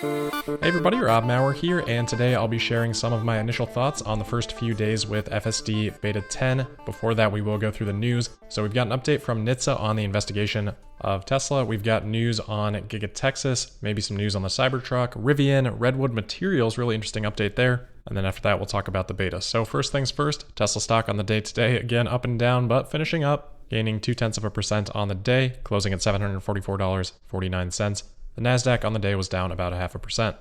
Hey everybody, Rob Maurer here, and today I'll be sharing some of my initial thoughts on the first few days with FSD Beta 10. Before that, we will go through the news. So we've got an update from NHTSA on the investigation of Tesla. We've got news on Giga Texas, maybe some news on the Cybertruck, Rivian, Redwood Materials, really interesting update there. And then after that, we'll talk about the beta. So first things first, Tesla stock on the day today, again up and down, but finishing up, gaining 0.2% on the day, closing at $744.49. The NASDAQ on the day was down about 0.5%.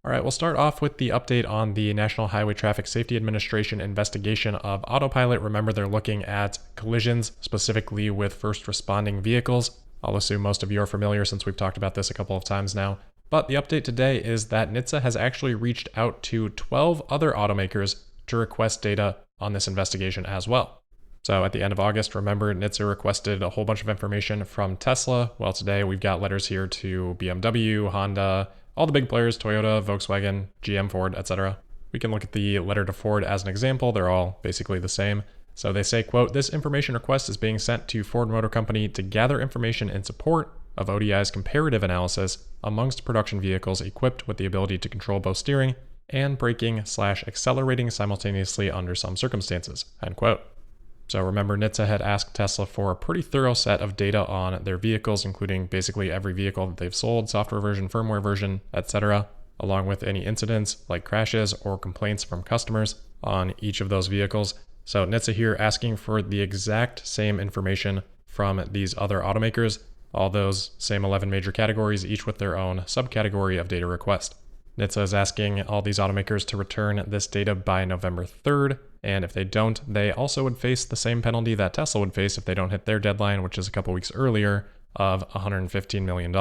All right, we'll start off with the update on the National Highway Traffic Safety Administration investigation of Autopilot. Remember, they're looking at collisions, specifically with first responding vehicles. I'll assume most of you are familiar since we've talked about this a couple of times now. But the update today is that NHTSA has actually reached out to 12 other automakers to request data on this investigation as well. So at the end of August, remember, NHTSA requested a whole bunch of information from Tesla. Well, today we've got letters here to BMW, Honda, all the big players, Toyota, Volkswagen, GM, Ford, etc. We can look at the letter to Ford as an example. They're all basically the same. So they say, quote, "This information request is being sent to Ford Motor Company to gather information in support of ODI's comparative analysis amongst production vehicles equipped with the ability to control both steering and braking/accelerating simultaneously under some circumstances," end quote. So remember, NHTSA had asked Tesla for a pretty thorough set of data on their vehicles, including basically every vehicle that they've sold, software version, firmware version, etc., along with any incidents like crashes or complaints from customers on each of those vehicles. So NHTSA here asking for the exact same information from these other automakers, all those same 11 major categories, each with their own subcategory of data request. NHTSA is asking all these automakers to return this data by November 3rd, and if they don't, they also would face the same penalty that Tesla would face if they don't hit their deadline, which is a couple weeks earlier, of $115 million.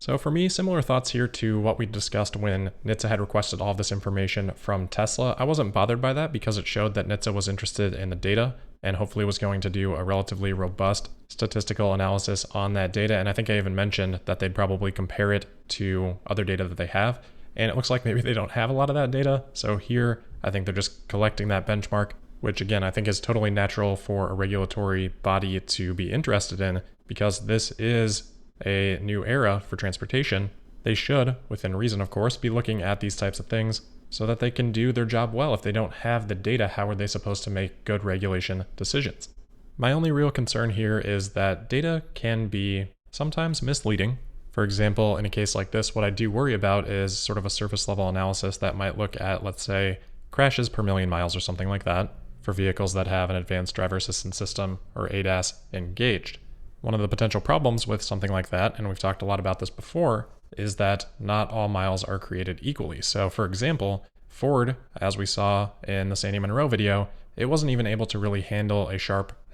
So for me, similar thoughts here to what we discussed when NHTSA had requested all of this information from Tesla. I wasn't bothered by that because it showed that NHTSA was interested in the data and hopefully was going to do a relatively robust statistical analysis on that data. And I think I even mentioned that they'd probably compare it to other data that they have. And it looks like maybe they don't have a lot of that data. So here, I think they're just collecting that benchmark, which again, I think is totally natural for a regulatory body to be interested in because this is a new era for transportation. They should, within reason of course, be looking at these types of things so that they can do their job well. If they don't have the data, how are they supposed to make good regulation decisions? My only real concern here is that data can be sometimes misleading. For example, in a case like this, what I do worry about is sort of a surface level analysis that might look at, let's say, crashes per million miles or something like that for vehicles that have an advanced driver assistance system or ADAS engaged. One of the potential problems with something like that, and we've talked a lot about this before, is that not all miles are created equally. So for example, Ford, as we saw in the Sandy Monroe video, it wasn't even able to really handle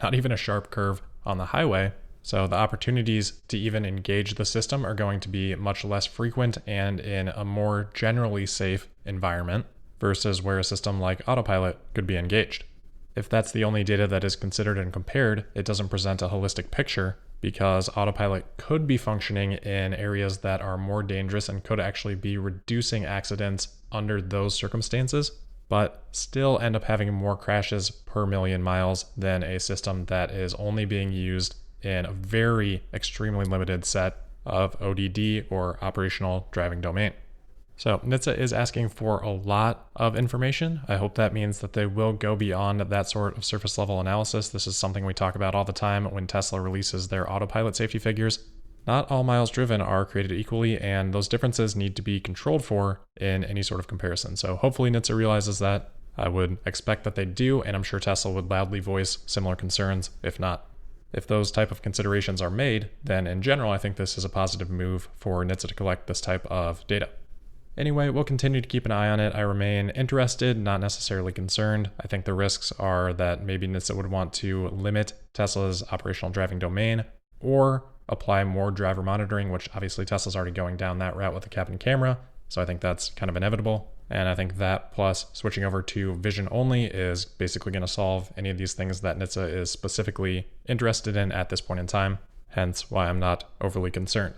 not even a sharp curve on the highway. So the opportunities to even engage the system are going to be much less frequent and in a more generally safe environment versus where a system like Autopilot could be engaged. If that's the only data that is considered and compared, it doesn't present a holistic picture because Autopilot could be functioning in areas that are more dangerous and could actually be reducing accidents under those circumstances, but still end up having more crashes per million miles than a system that is only being used in a very extremely limited set of ODD or operational driving domain. So NHTSA is asking for a lot of information. I hope that means that they will go beyond that sort of surface level analysis. This is something we talk about all the time when Tesla releases their Autopilot safety figures. Not all miles driven are created equally, and those differences need to be controlled for in any sort of comparison. So hopefully NHTSA realizes that. I would expect that they do, and I'm sure Tesla would loudly voice similar concerns if not. If those type of considerations are made, then in general, I think this is a positive move for NHTSA to collect this type of data. Anyway, we'll continue to keep an eye on it. I remain interested, not necessarily concerned. I think the risks are that maybe NHTSA would want to limit Tesla's operational driving domain or apply more driver monitoring, which obviously Tesla's already going down that route with the cabin camera. So I think that's kind of inevitable. And I think that plus switching over to vision only is basically going to solve any of these things that NHTSA is specifically interested in at this point in time, hence why I'm not overly concerned.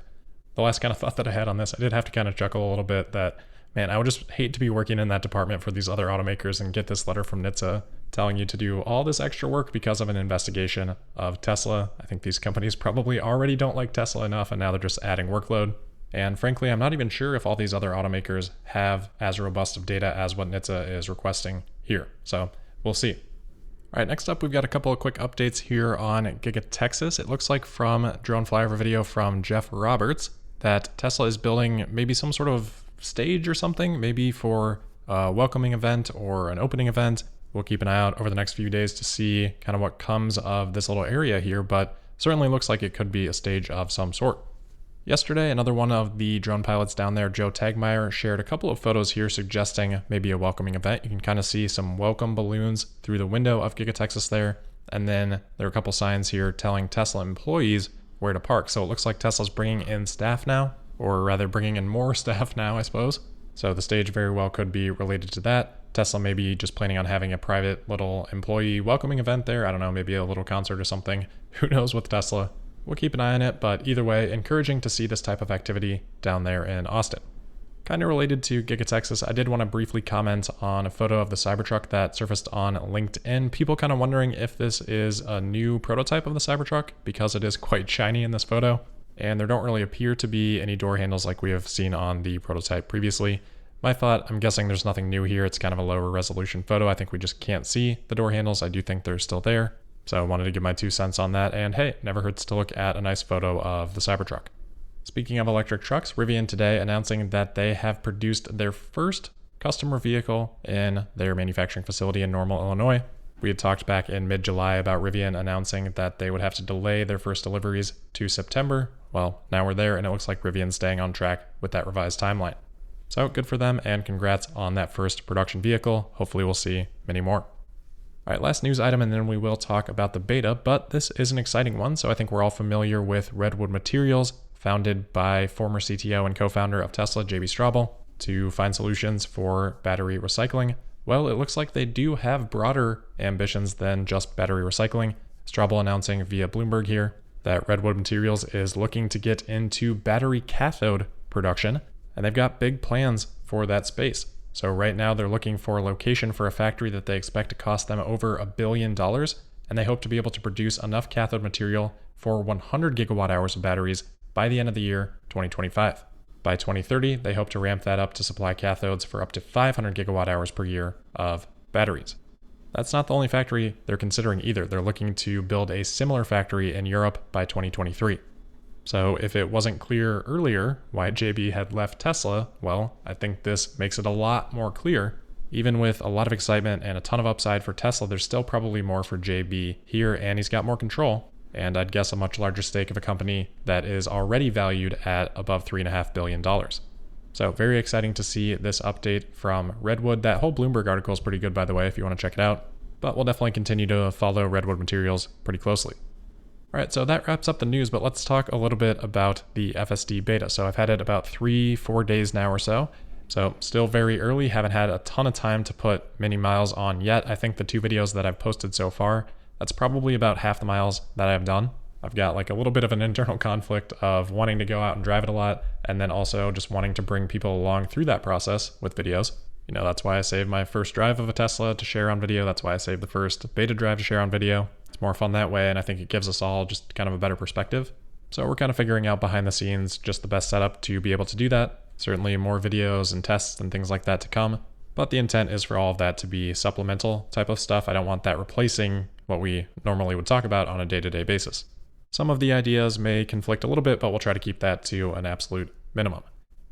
The last kind of thought that I had on this, I did have to kind of chuckle a little bit that, man, I would just hate to be working in that department for these other automakers and get this letter from NHTSA telling you to do all this extra work because of an investigation of Tesla. I think these companies probably already don't like Tesla enough, and now they're just adding workload. And frankly, I'm not even sure if all these other automakers have as robust of data as what NHTSA is requesting here. So we'll see. All right, next up, we've got a couple of quick updates here on Giga Texas. It looks like from drone flyover video from Jeff Roberts that Tesla is building maybe some sort of stage or something, maybe for a welcoming event or an opening event. We'll keep an eye out over the next few days to see kind of what comes of this little area here, but certainly looks like it could be a stage of some sort. Yesterday, another one of the drone pilots down there, Joe Tagmeyer, shared a couple of photos here suggesting maybe a welcoming event. You can kind of see some welcome balloons through the window of Giga Texas there. And then there are a couple signs here telling Tesla employees where to park. So it looks like Tesla's bringing in staff now, or rather bringing in more staff now, I suppose. So the stage very well could be related to that. Tesla may be just planning on having a private little employee welcoming event there. I don't know, maybe a little concert or something. Who knows with Tesla? We'll keep an eye on it, but either way, encouraging to see this type of activity down there in Austin. Kind of related to Giga Texas, I did want to briefly comment on a photo of the Cybertruck that surfaced on LinkedIn. People kind of wondering if this is a new prototype of the Cybertruck because it is quite shiny in this photo, and there don't really appear to be any door handles like we have seen on the prototype previously. My thought, I'm guessing there's nothing new here. It's kind of a lower resolution photo. I think we just can't see the door handles. I do think they're still there. So I wanted to give my 2 cents on that. And hey, never hurts to look at a nice photo of the Cybertruck. Speaking of electric trucks, Rivian today announcing that they have produced their first customer vehicle in their manufacturing facility in Normal, Illinois. We had talked back in mid-July about Rivian announcing that they would have to delay their first deliveries to September. Well, now we're there, and it looks like Rivian's staying on track with that revised timeline. So good for them, and congrats on that first production vehicle. Hopefully we'll see many more. All right, last news item, and then we will talk about the beta, but this is an exciting one. So I think we're all familiar with Redwood Materials, founded by former CTO and co-founder of Tesla, JB Straubel, to find solutions for battery recycling. Well, it looks like they do have broader ambitions than just battery recycling. Straubel announcing via Bloomberg here that Redwood Materials is looking to get into battery cathode production, and they've got big plans for that space. So right now they're looking for a location for a factory that they expect to cost them over $1 billion, and they hope to be able to produce enough cathode material for 100 gigawatt hours of batteries by the end of the year 2025. By 2030, they hope to ramp that up to supply cathodes for up to 500 gigawatt hours per year of batteries. That's not the only factory they're considering either. They're looking to build a similar factory in Europe by 2023. So if it wasn't clear earlier why JB had left Tesla, well, I think this makes it a lot more clear. Even with a lot of excitement and a ton of upside for Tesla, there's still probably more for JB here, and he's got more control, and I'd guess a much larger stake of a company that is already valued at above $3.5 billion. So very exciting to see this update from Redwood. That whole Bloomberg article is pretty good, by the way, if you want to check it out. But we'll definitely continue to follow Redwood Materials pretty closely. All right, so that wraps up the news, but let's talk a little bit about the FSD beta. So I've had it about 3-4 days now or so. So still very early, haven't had a ton of time to put many miles on yet. I think the 2 videos that I've posted so far, that's probably about half the miles that I've done. I've got like a little bit of an internal conflict of wanting to go out and drive it a lot, and then also just wanting to bring people along through that process with videos. You know, that's why I saved my first drive of a Tesla to share on video. That's why I saved the first beta drive to share on video. It's more fun that way, and I think it gives us all just kind of a better perspective. So we're kind of figuring out behind the scenes just the best setup to be able to do that. Certainly more videos and tests and things like that to come, but the intent is for all of that to be supplemental type of stuff. I don't want that replacing what we normally would talk about on a day-to-day basis. Some of the ideas may conflict a little bit, but we'll try to keep that to an absolute minimum.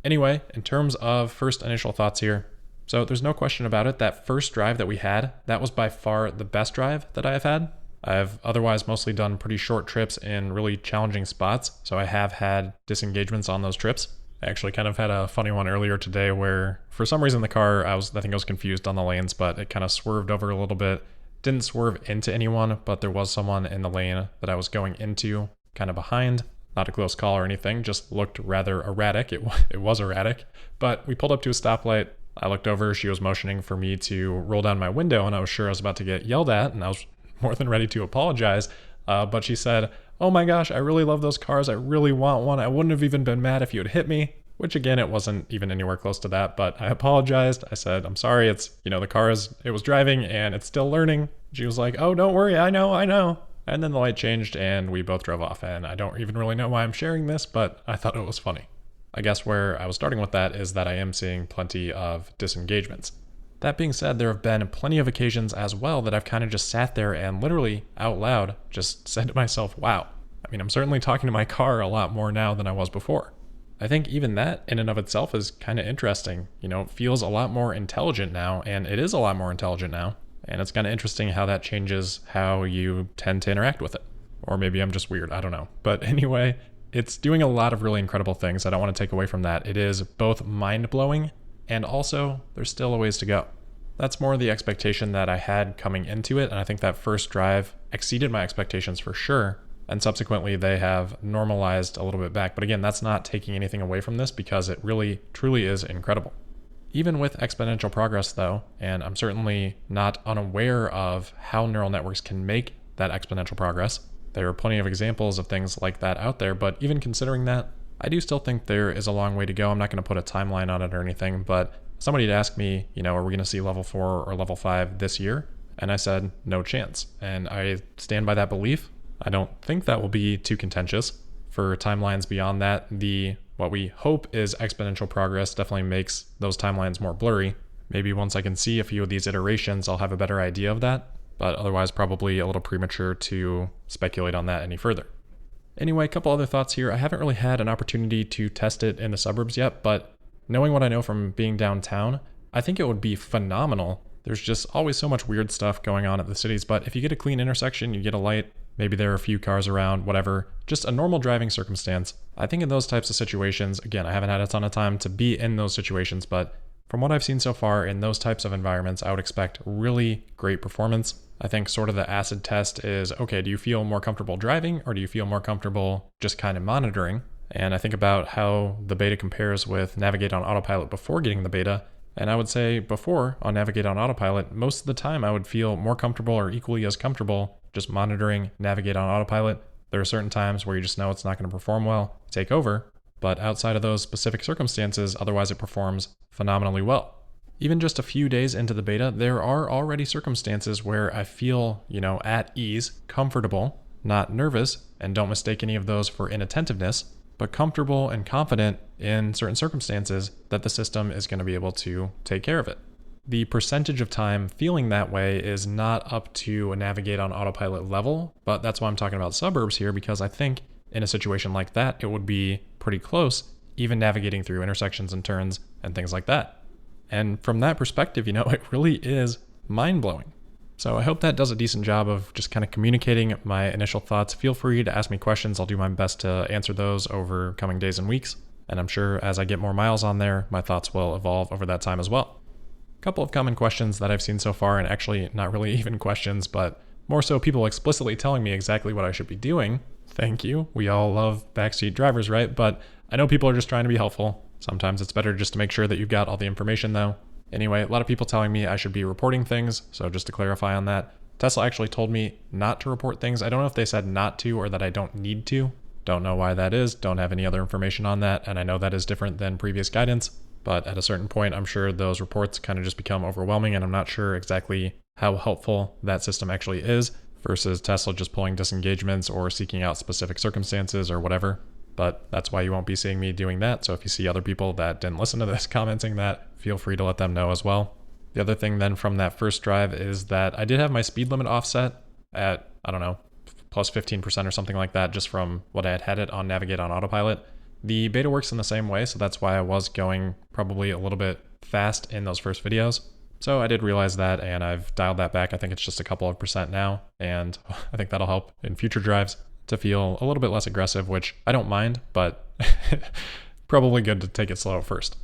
Anyway, in terms of first initial thoughts here, so there's no question about it, that first drive that we had, that was by far the best drive that I have had. I've otherwise mostly done pretty short trips in really challenging spots, so I have had disengagements on those trips. I actually kind of had a funny one earlier today where for some reason the car, I think I was confused on the lanes, but it kind of swerved over a little bit. Didn't swerve into anyone, but there was someone in the lane that I was going into kind of behind. Not a close call or anything, just looked rather erratic. It was erratic, but we pulled up to a stoplight. I looked over, she was motioning for me to roll down my window, and I was sure I was about to get yelled at, and I was more than ready to apologize. But she said, "Oh my gosh, I really love those cars. I really want one. I wouldn't have even been mad if you had hit me." Which again, it wasn't even anywhere close to that, but I apologized. I said, "I'm sorry, the car it was driving and it's still learning." She was like, "Oh, don't worry. I know. And then the light changed and we both drove off. And I don't even really know why I'm sharing this, but I thought it was funny. I guess where I was starting with that is that I am seeing plenty of disengagements. That being said, there have been plenty of occasions as well that I've kind of just sat there and literally out loud just said to myself, wow. I mean, I'm certainly talking to my car a lot more now than I was before. I think even that in and of itself is kind of interesting. It feels a lot more intelligent now, and it is a lot more intelligent now. And it's kind of interesting how that changes how you tend to interact with it. Or maybe I'm just weird, I don't know. But anyway, it's doing a lot of really incredible things. I don't want to take away from that. It is both mind-blowing and also there's still a ways to go. That's more the expectation that I had coming into it, and I think that first drive exceeded my expectations for sure, and subsequently they have normalized a little bit back. But again, that's not taking anything away from this because it really, truly is incredible. Even with exponential progress though, and I'm certainly not unaware of how neural networks can make that exponential progress, there are plenty of examples of things like that out there, but even considering that, I do still think there is a long way to go. I'm not going to put a timeline on it or anything, but somebody had asked me, are we going to see level 4 or level 5 this year? And I said, no chance. And I stand by that belief. I don't think that will be too contentious. For timelines beyond that, what we hope is exponential progress definitely makes those timelines more blurry. Maybe once I can see a few of these iterations, I'll have a better idea of that. But otherwise, probably a little premature to speculate on that any further. Anyway, a couple other thoughts here. I haven't really had an opportunity to test it in the suburbs yet, but knowing what I know from being downtown, I think it would be phenomenal. There's just always so much weird stuff going on at the cities, but if you get a clean intersection, you get a light, maybe there are a few cars around, whatever, just a normal driving circumstance. I think in those types of situations, again, I haven't had a ton of time to be in those situations, but from what I've seen so far in those types of environments, I would expect really great performance. I think sort of the acid test is, okay, do you feel more comfortable driving or do you feel more comfortable just kind of monitoring? And I think about how the beta compares with Navigate on Autopilot before getting the beta. And I would say before on Navigate on Autopilot, most of the time I would feel more comfortable or equally as comfortable just monitoring Navigate on Autopilot. There are certain times where you just know it's not going to perform well, take over. But outside of those specific circumstances, otherwise it performs phenomenally well. Even just a few days into the beta, there are already circumstances where I feel, at ease, comfortable, not nervous, and don't mistake any of those for inattentiveness, but comfortable and confident in certain circumstances that the system is going to be able to take care of it. The percentage of time feeling that way is not up to a Navigate on Autopilot level, but that's why I'm talking about suburbs here, because I think in a situation like that, it would be pretty close, even navigating through intersections and turns and things like that. And from that perspective, it really is mind-blowing. So I hope that does a decent job of just kind of communicating my initial thoughts. Feel free to ask me questions. I'll do my best to answer those over coming days and weeks. And I'm sure as I get more miles on there, my thoughts will evolve over that time as well. A couple of common questions that I've seen so far, and actually not really even questions, but more so people explicitly telling me exactly what I should be doing. Thank you. We all love backseat drivers, right? But I know people are just trying to be helpful. Sometimes it's better just to make sure that you've got all the information though. Anyway, a lot of people telling me I should be reporting things, so just to clarify on that, Tesla actually told me not to report things. I don't know if they said not to or that I don't need to. Don't know why that is, don't have any other information on that, and I know that is different than previous guidance, but at a certain point, I'm sure those reports kind of just become overwhelming, and I'm not sure exactly how helpful that system actually is versus Tesla just pulling disengagements or seeking out specific circumstances or whatever. But that's why you won't be seeing me doing that. So if you see other people that didn't listen to this commenting that, feel free to let them know as well. The other thing then from that first drive is that I did have my speed limit offset at, plus 15% or something like that, just from what I had it on Navigate on Autopilot. The beta works in the same way, so that's why I was going probably a little bit fast in those first videos. So I did realize that, and I've dialed that back. I think it's just a couple of percent now, and I think that'll help in future drives to feel a little bit less aggressive, which I don't mind, but probably good to take it slow at first.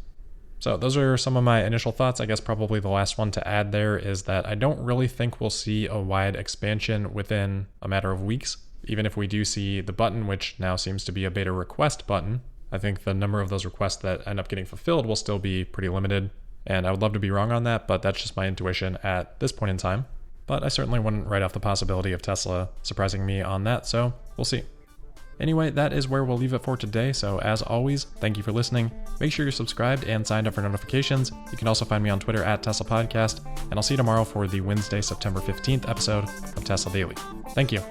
So those are some of my initial thoughts. I guess probably the last one to add there is that I don't really think we'll see a wide expansion within a matter of weeks. Even if we do see the button, which now seems to be a beta request button, I think the number of those requests that end up getting fulfilled will still be pretty limited. And I would love to be wrong on that, but that's just my intuition at this point in time. But I certainly wouldn't write off the possibility of Tesla surprising me on that, so we'll see. Anyway, that is where we'll leave it for today, so as always, thank you for listening. Make sure you're subscribed and signed up for notifications. You can also find me on Twitter at Tesla Podcast, and I'll see you tomorrow for the Wednesday, September 15th episode of Tesla Daily. Thank you.